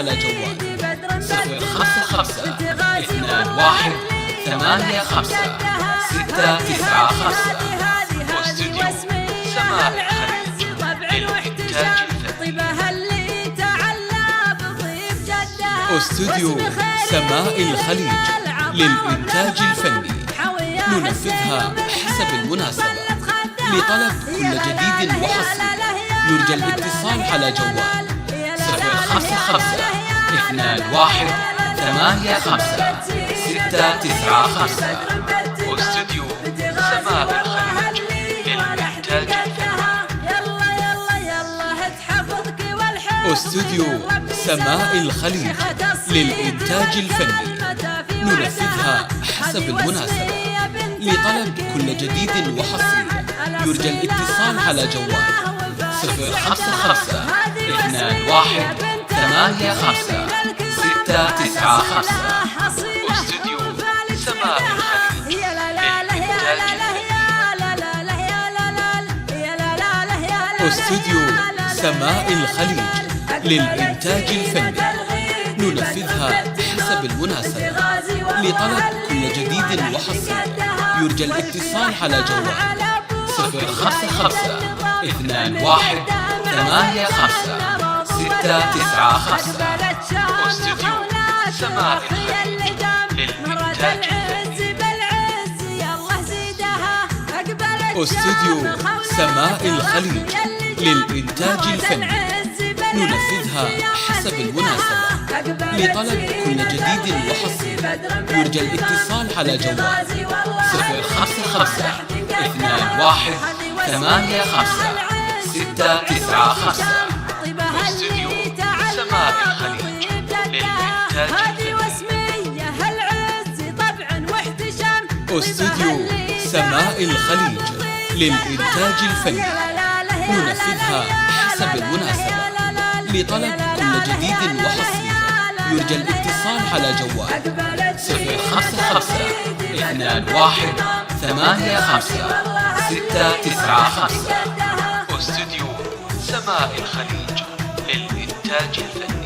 على جوال 055 21 85 695. واستوديو سماء الخليج للإنتاج الفني. استوديو سماء الخليج للإنتاج الفني، ننفذها حسب المناسبة. لطلب كل جديد وحصري يرجى الاتصال على جوال 055 21 85 695. واستوديو سماء الخليج للإنتاج الفني. استوديو سماء الخليج للإنتاج الفني، ننفذها حسب المناسبة. لطلب كل جديد وحصري يرجى الاتصال على جوال 055 21 85 695. واستوديو سماء الخليج للإنتاج الفني. استوديو سماء الخليج للإنتاج الفني، ننفذها حسب المناسبة. لطلب كل جديد وحصري يرجى الاتصال على جوال 055 21 85 695. واستوديو سماء الخليج للإنتاج الفني. استوديو سماء الخليج للإنتاج الفني، ننفذها حسب المناسبة. لطلب كل جديد وحصري يرجى الاتصال على جوال 055 21 85 695. واستوديو سماء الخليج للإنتاج الفني. استوديو سماء الخليج للإنتاج الفني، ننفذها حسب المناسبة. لطلب كل جديد وحصري يرجى الاتصال على جوال 055 21 85 695. واستوديو سماء الخليج للإنتاج الفني.